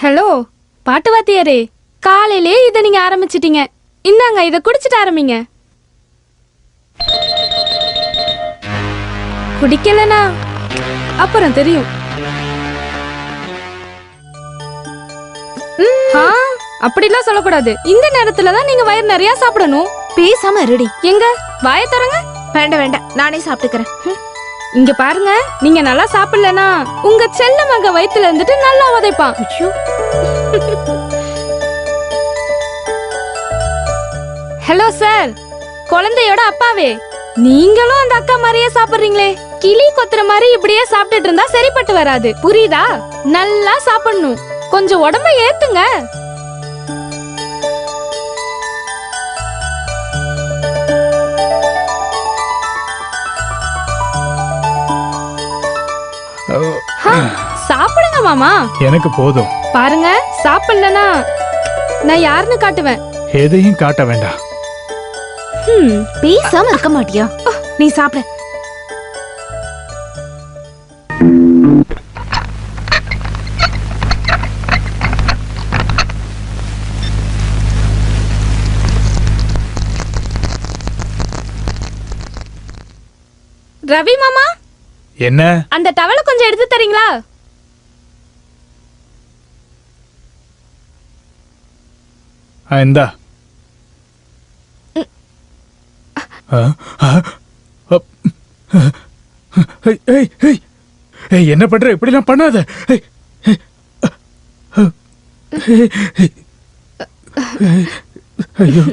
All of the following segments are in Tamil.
ஹலோ பாட்டு வாத்தியாரே, காலையிலே இதை நீங்க ஆரம்பிச்சிட்டீங்க. இந்தாங்க, இதை குடிச்சிட்டு ஆரம்பிங்க. குடிக்கலனா அப்புறம் தெரியும். அப்படிலாம் சொல்லக்கூடாது. இந்த நேரத்துல தான் நீங்க வயிறு நிறைய சாப்பிடணும். பேசாம ரெடி. எங்க வாயை தரங்க. வேண்டாம் வேண்டாம், நானே சாப்பிட்டுக்கிறேன். இங்க பாருங்க, நீங்க நல்லா சாப்பிடலனா உங்க செல்ல மக வயித்துல இருந்துட்டு நல்லா உதைப்பான். ஹலோ சார், குழந்தையோட அப்பாவே, நீங்களும் அந்த அக்கா மாதிரியே சாப்பிடுறீங்களே. கிளி கொத்துற மாதிரி இப்படியே சாப்பிட்டுட்டு இருந்தா சரிப்பட்டு வராது, புரியுதா? நல்லா சாப்பிடணும். கொஞ்சம் உடம்ப ஏத்துங்க. சாப்பிடுங்க மாமா. எனக்கு போதும். பாருங்க, சாப்பிடலனா நான் யாருன்னு காட்டுவேன். எதையும் காட்ட வேண்டாம். பேசாம இருக்க மாட்டியா? நீ சாப்பிட. ரவி மாமா, என்ன? அந்த டவலை கொஞ்சம் எடுத்து தரீங்களா? இந்தா. என்ன பண்ற? இப்படிலாம் பண்ணாத. ஐயோ.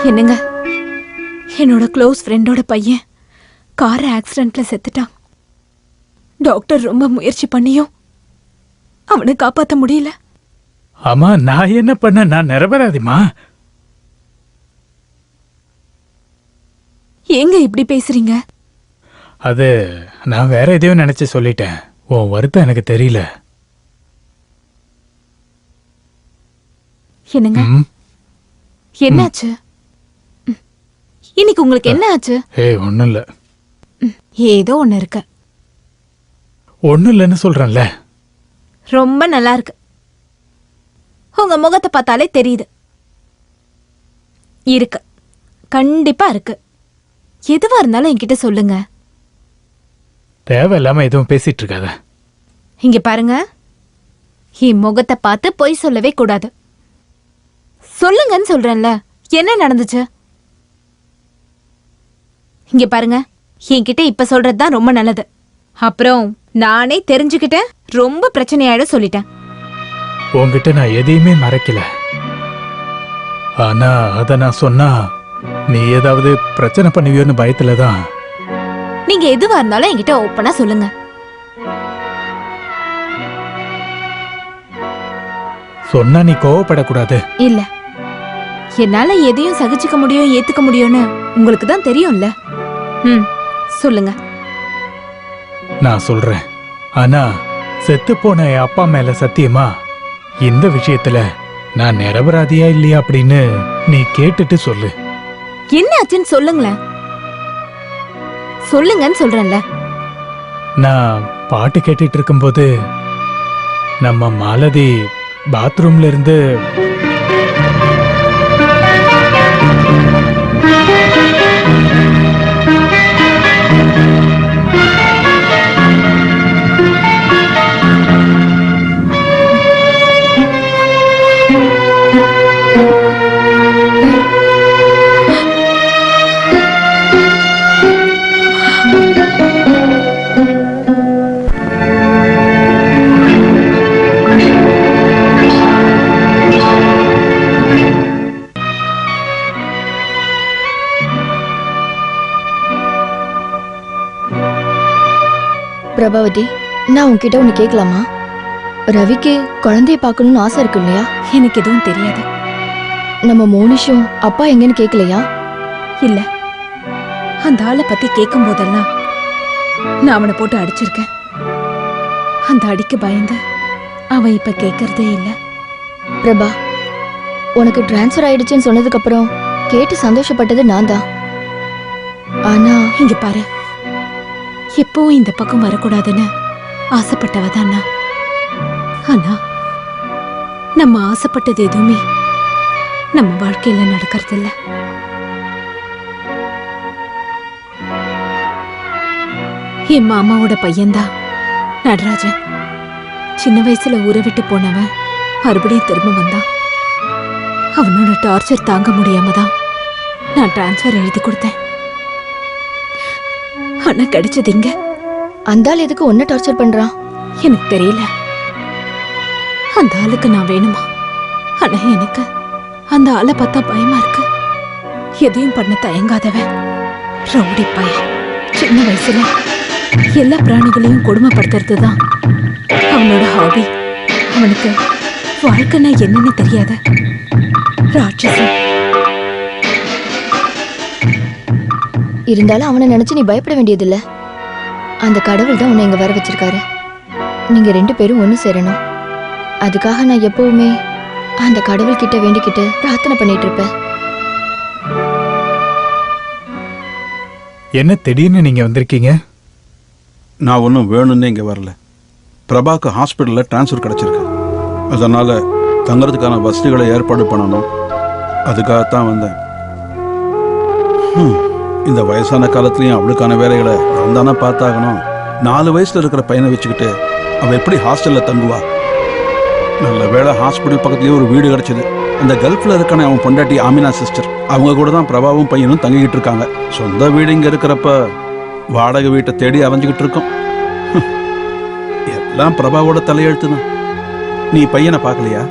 என்னங்க, என்னோட க்ளோஸ் ஃப்ரெண்டோட பையன் கார் ஆக்சிடென்ட்ல செத்துட்டான். டாக்டர் ரொம்ப முயற்சி பண்ணியும் அவனை காப்பாத்த முடியல. ஆமா, நான் என்ன பண்ண? நான் நிரபராதிமா. ஏங்க இப்படி பேசுறீங்க? அது நான் வேற எதையோ நினைச்சு சொல்லிட்டேன். உன் வருத்தம் எனக்கு தெரியல. என்னங்க, என்னாச்சு? இன்னைக்கு உங்களுக்கு என்ன ஆச்சு? ஒண்ணும் இல்ல. ஏதோ ஒண்ணு இருக்கு. ஒண்ணும் இல்லன்னு சொல்றேன்ல. ரொம்ப நல்லா இருக்கு. உங்க முகத்தை பார்த்தாலே தெரியுது. இருக்கு, கண்டிப்பா இருக்கு. எதுவா இருந்தாலும் என்கிட்ட சொல்லுங்க. தேவையில்லாம எதுவும் பேசிட்டு இருக்காத. இங்க பாருங்க, என் முகத்தை பார்த்து பொய் சொல்லவே கூடாது. சொல்லுங்கன்னு சொல்றேன்ல. என்ன நடந்துச்சு? இங்க பாருங்க, என்கிட்ட இப்ப சொல்றதுதான் ரொம்ப நல்லது. அப்புறம் நானே தெரிஞ்சுக்கிட்டேன், ரொம்ப பிரச்சனையாயிடும் சொல்லிட்டேன். உன்கிட்ட நான் எதையுமே மறைக்கல. ஆனா அத நான் சொன்னா நீ ஏதாவது பிரச்சனை பண்ணுவியோன்னு பயத்துலதான். நீங்க எதுவா இருந்தாலும் என்கிட்ட ஓப்பனா சொல்லுங்க. சொன்னா நீ கோவப்படக்கூடாது. இல்ல, என்னால எதையும் சகிச்சுக்க முடியும், ஏத்துக்க முடியும்னு உங்களுக்கு தான் தெரியும்ல. சொல்லுங்க. நான் சொல்றேன். ஆனா செத்து போன என் அப்பா மேல சத்தியமா இந்த விஷயத்துல நான் நிரபராதியா இல்லையா அப்படின்னு நீ கேட்டுட்டு சொல்லு. என்ன ஆச்சுன்னு சொல்லுங்களேன். சொல்லுங்கன்னு சொல்றேன்ல. நான் பாட்டு கேட்டுட்டு இருக்கும்போது நம்ம மாலதி பாத்ரூம்ல இருந்து பிரபாவதி, நான் உன்கிட்ட ஒன்று கேட்கலாமா? ரவிக்கு குழந்தைய பார்க்கணும்னு ஆசை இருக்கு இல்லையா? எனக்கு எதுவும் தெரியாது. நம்ம மோனிஷும் அப்பா எங்கன்னு கேட்கலையா? இல்ல, அந்த ஆளை பத்தி கேட்கும் போதெல்லாம் நான் அவனை போட்டு அடிச்சிருக்கேன். அந்த அடிக்கு பயந்து அவன் இப்ப கேட்கறதே இல்ல. பிரபா, உனக்கு டிரான்ஸ்ஃபர் ஆயிடுச்சுன்னு சொன்னதுக்கு அப்புறம் கேட்டு சந்தோஷப்பட்டது நான் தான். ஆனா இங்க பாரு, எப்பவும் இந்த பக்கம் வரக்கூடாதுன்னு ஆசைப்பட்டவதான் நான். ஆனா நம்ம ஆசைப்பட்டது எதுவுமே நம்ம வாழ்க்கையில நடக்கிறது இல்ல. என் மாமாவோட பையன்தான் நடராஜன். சின்ன வயசுல ஊரை விட்டு போனவன் மறுபடியும் திரும்ப வந்தான். அவனோட டார்ச்சர் தாங்க முடியாம தான் நான் டிரான்ஸ்ஃபர் எழுதி கொடுத்தேன். ஆனா கிடைச்சது இங்க. அந்த ஆள் எதுக்கு உன்னை டார்ச்சர் பண்றான்? எனக்கு தெரியல. அந்த ஆளுக்கு நான் வேணுமா? ஆனா எனக்கு அந்த ஆளை பார்த்தா பயமா இருக்கு. எதையும் பண்ண தயங்காதவன் ரவுடி பையன். சின்ன வயசுல எல்லா பிராணிகளையும் கொடுமைப்படுத்துறது தான் அவனோட ஹாபி. அவனுக்கு வாழ்க்கைன்னா என்னன்னு தெரியாத ராட்சசன். இருந்தாலும் அவனை நினைச்சு நீ பயப்பட வேண்டியதில்ல. அந்த கடவுள் தான் உன்னை இங்க வர வச்சிருக்காரு. நீங்க 2 பேரும் ஒண்ணு சேரணும். அதுக்காக நான் எப்பவுமே அந்த கடவுள் கிட்ட வேண்டிக்கிட்டு பிரார்த்தனை பண்ணிட்டு இருப்பேன். என்ன திடீர்னு நீங்க வந்திருக்கீங்க? நான் ஒன்றும் வேணும்னே இங்கே வரல. பிரபாக்கு ஹாஸ்பிட்டலில் ட்ரான்ஸ்ஃபர் கிடச்சிருக்கு. அதனால் தங்குறதுக்கான வசதிகளை ஏற்பாடு பண்ணணும். அதுக்காகத்தான் வந்தேன். இந்த வயசான காலத்துலேயும் அவளுக்கான வேலைகளை நான் தானே பார்த்தாகணும். 4 வயசில் இருக்கிற பையனை வச்சுக்கிட்டு அவள் எப்படி ஹாஸ்டலில் தங்குவா? நல்ல வேளை ஹாஸ்பிட்டல் பக்கத்துலேயே ஒரு வீடு கிடச்சிது. அந்த கல்ஃபில் இருக்கானே அவன் பொண்டாட்டி ஆமினா சிஸ்டர், அவங்க கூட தான் பிரபாவும் பையனும் தங்கிக்கிட்டு இருக்காங்க. சொந்த வீடு இங்கே இருக்கிறப்ப வாடகை வீட்டை தேடி அலைஞ்சிக்கிட்டு இருக்கோம். எல்லாம் பிரபாவோட தலையெழுத்து தான். நீ பையனை பார்க்கலையா?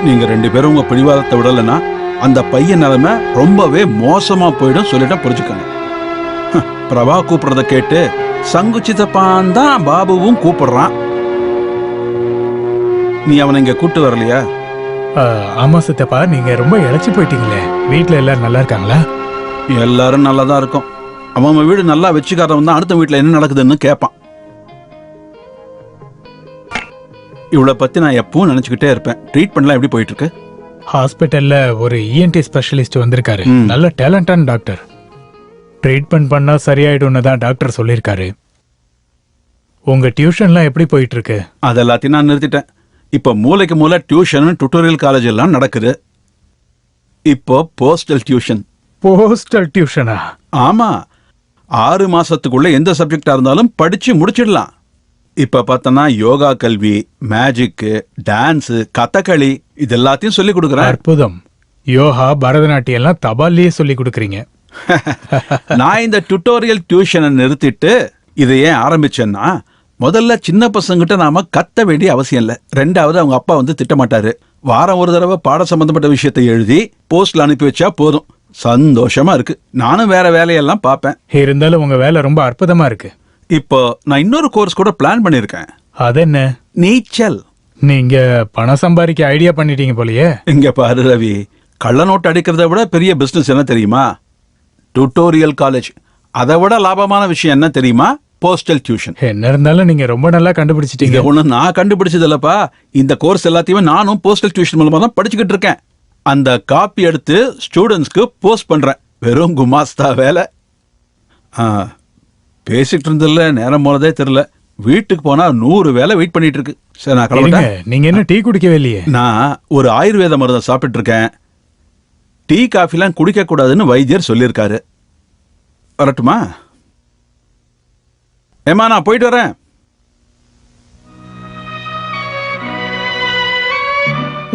நீங்க 2 பேரும் உங்க பிடிவாதத்தை விடலைன்னா அந்த பையன் நிலைமை ரொம்பவே மோசமா போயிடும் சொல்லிட்டு புரிஞ்சுக்கங்க. பிரபா கூப்பிடுறத கேட்டு சங்குச்சிதப்பான் தான் பாபுவும் கூப்பிடுறான். நீ அவனை இங்க கூட்டு வரலையா? ஆமா சித்தப்பா, நீங்க ரொம்ப இழைச்சு போயிட்டீங்களே. வீட்டுல எல்லாரும் நல்லா இருக்காங்களா? எல்லாரும் நல்லா தான் இருக்கும். அவன் வீடு நல்லா வச்சுக்காரவன் தான் அடுத்த வீட்டுல என்ன நடக்குதுன்னு கேட்பான். இவளை பத்தி நான் எப்பவும் நினைச்சுக்கிட்டே இருப்பேன். ட்ரீட்மெண்ட்லாம் எப்படி போயிட்டு இருக்கு? ஹாஸ்பிட்டல்ல ஒரு இஎன்டி ஸ்பெஷலிஸ்ட் வந்திருக்காரு. நல்ல டேலண்டான டாக்டர். ட்ரீட்மெண்ட் பண்ணா சரியாயிடும்னு தான் டாக்டர் சொல்லியிருக்காரு. உங்க டியூஷன்லாம் எப்படி போயிட்டு இருக்கு? அது எல்லாத்தையும் நான் நிறுத்திட்டேன். இப்போ மூளைக்கு மூளை டியூஷன், டுட்டோரியல் காலேஜ் எல்லாம் நடக்குது. இப்போ போஸ்டல் டியூஷன். போஸ்டல் டியூஷனா? ஆமா, 6 மாசத்துக்குள்ள எந்த சப்ஜெக்டா இருந்தாலும் படிச்சு முடிச்சிடலாம். இப்ப பார்த்தனா யோகா கல்வி, மேஜிக், டான்ஸ், கதகளி இது எல்லாத்தையும் சொல்லி கொடுக்குறேன். அற்புதம். யோகா, பரதநாட்டியம் எல்லாம் தபால்லயே சொல்லி கொடுக்குறீங்க. நான் இந்த டுட்டோரியல் டியூஷனை நிறுத்திட்டு இதை ஏன் ஆரம்பிச்சேன்னா, முதல்ல சின்ன பசங்கிட்ட நாம கத்த வேண்டிய அவசியம் இல்லை. 2வது அவங்க அப்பா வந்து திட்டமாட்டாரு. வாரம் ஒரு தடவை பாட சம்பந்தப்பட்ட விஷயத்தை எழுதி போஸ்ட்ல அனுப்பி வச்சா போதும். சந்தோஷமா இருக்கு. நானும் வேற வேலையெல்லாம் பார்ப்பேன். இருந்தாலும் உங்க வேலை ரொம்ப அற்புதமா இருக்கு. இப்போ நான் இன்னொரு கோர்ஸ் கூட பிளான் பண்ணிருக்கேன். அது என்ன? நீச்சல். நீங்க பணம் சம்பாதிக்க ஐடியா பண்ணிட்டீங்க போலயே. இங்க பாரு ரவி, கள்ள நோட்டு அடிக்கிறத விட பெரிய பிசினஸ் என்ன தெரியுமா? Tutorial college. அதை விட லாபமான விஷயம் என்ன தெரியுமா? Postal tuition. என்ன இருந்தாலும் நீங்க ரொம்ப நல்லா கண்டுபிடிச்சிட்டீங்க. ஒண்ணு நான் கண்டுபிடிச்சது இல்லப்பா. இந்த கோர்ஸ் எல்லாத்தையுமே நானும் போஸ்டல் டியூஷன் மூலமா தான் படிச்சுக்கிட்டு இருக்கேன். அந்த காப்பி எடுத்து ஸ்டூடெண்ட்ஸ்க்கு போஸ்ட் பண்றேன். வெறும் குமாஸ்தா வேலை. பேசிட்டு இருந்ததுல நேரம் போனதே தெரியல. வீட்டுக்கு போனா 100 வேலை வெயிட் பண்ணிட்டு இருக்கு. சரி, நான் கிளம்புறேன். நீங்க என்ன டீ குடிக்கவே இல்லையே? நான் ஒரு ஆயுர்வேத மருந்தை சாப்பிட்டு இருக்கேன். டீ காஃபிலாம் குடிக்க கூடாதுன்னு வைத்தியர் சொல்லியிருக்காரு. வரட்டுமா? ஏமா, நான் போயிட்டு வரேன்.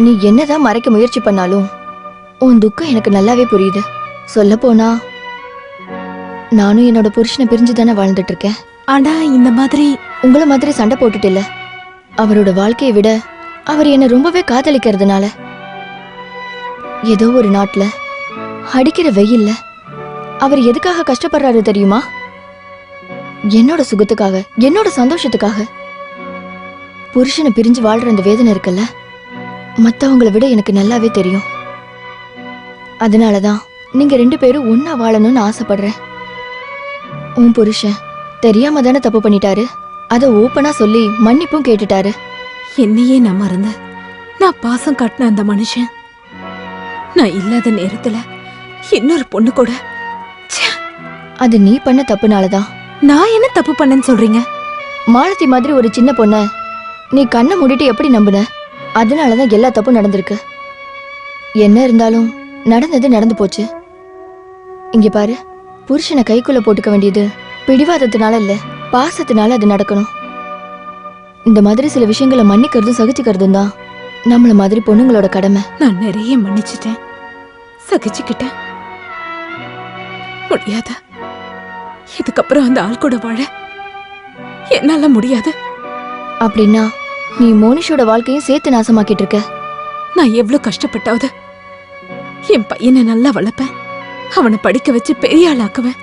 நீ என்னதான் மறைக்க முயற்சி பண்ணாலும் உன் துக்கம் எனக்கு நல்லாவே புரியுது. சொல்ல போனா நானும் என்னோட புருஷனை பிரிஞ்சு தானே வாழ்ந்துட்டு இருக்கேன். ஆனா இந்த மாதிரி உங்கள மாதிரி சண்டை போட்டுட்டு இல்ல. அவரோட வாழ்க்கையை விட அவர் என்ன ரொம்பவே காதலிக்கிறதுனால. ஏதோ ஒரு நாட்டுல அடிக்கிற வெயில்ல அவர் எதுக்காக கஷ்டப்படுறாரு தெரியுமா? என்னோட சுகத்துக்காக, என்னோட சந்தோஷத்துக்காக. புருஷனை பிரிஞ்சு வாழ்ற அந்த வேதனை இருக்குல்ல, மத்தவங்கள விட எனக்கு நல்லாவே தெரியும். அதனாலதான் நீங்க 2 பேரும் ஒன்னா வாழணும்னு ஆசைப்படுறேன். உன் புருஷன் தெரியாம தானே தப்பு பண்ணிட்டாரு, அத ஓப்பனா சொல்லி மன்னிப்பும் கேட்டுட்டாரு. என்னையே நான் மறந்து நான் பாசம் காட்டின அந்த மனுஷன் நான் இல்லாத நேரத்துல இன்னொரு பொண்ணு கூட. ச்சே, அது நீ பண்ண தப்புனாலதான். நான் என்ன தப்பு பண்ணேன்னு சொல்றீங்க? மாலதி மாதிரி ஒரு சின்ன பொண்ண நீ கண்ணை மூடிட்டு எப்படி நம்புன? அதனாலதான் எல்லா தப்பும் நடந்திருக்கு. என்ன இருந்தாலும் நடந்தது நடந்து போச்சு. இங்க பாரு, புருஷனை கைக்குள்ள போட்டுக்க வேண்டியது பிடிவாதத்தினால இல்ல, பாசத்தினால அது நடக்கணும். இந்த மாதிரி சில விஷயங்களை மன்னிக்கிறதும் சகிச்சுக்கிறதும் தான் நம்மள மாதிரி பொண்ணுங்களோட கடமை. நான் நிறைய மன்னிச்சிட்டேன், சகிச்சுக்கிட்டேன். முடியாது, இதுக்கப்புறம் அந்த ஆள் கூட வாழ என்னால முடியாது. அப்படின்னா நீ மோனிஷோட வாழ்க்கையும் சேர்த்து நாசமாக்கிட்டு இருக்க. நான் எவ்வளவு கஷ்டப்பட்டாவது என் பையனை நல்லா வளர்ப்பேன், அவனை படிக்க வச்சு பெரிய ஆளாக்குவேன்.